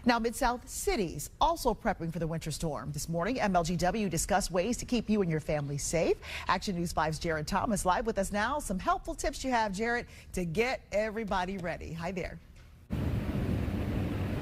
Now, Mid-South cities also prepping for the winter storm. This morning, MLGW discussed ways to keep you and your family safe. Action News 5's Jared Thomas live with us now. Some helpful tips you have, Jared, to get everybody ready. Hi there.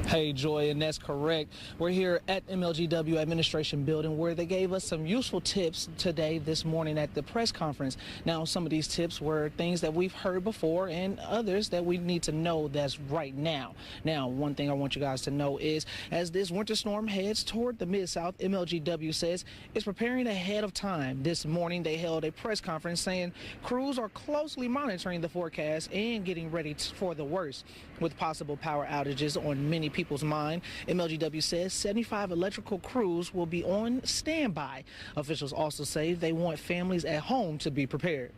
Hey, Joy, and that's correct. We're here at MLGW Administration Building where they gave us some useful tips today, this morning at the press conference. Now, some of these tips were things that we've heard before and others that we need to know that's right now. Now, one thing I want you guys to know is as this winter storm heads toward the Mid-South, MLGW says it's preparing ahead of time. This morning, they held a press conference saying crews are closely monitoring the forecast and getting ready for the worst. With possible power outages on many people's mind, MLGW says 75 electrical crews will be on standby. Officials also say they want families at home to be prepared.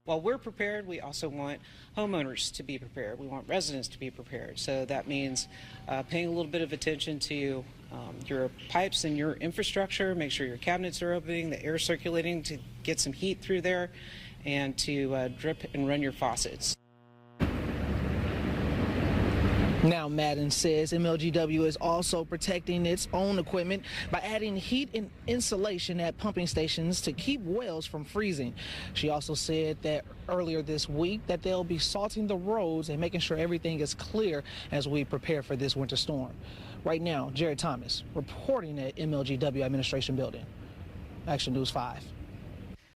While we're prepared, we also want homeowners to be prepared. We want residents to be prepared. So that means paying a little bit of attention to your pipes and your infrastructure. Make sure your cabinets are opening, the air circulating to get some heat through there, and to drip and run your faucets. Now, Madden says MLGW is also protecting its own equipment by adding heat and insulation at pumping stations to keep wells from freezing. She also said that earlier this week that they'll be salting the roads and making sure everything is clear as we prepare for this winter storm. Right now, Jared Thomas reporting at MLGW Administration Building. Action News 5.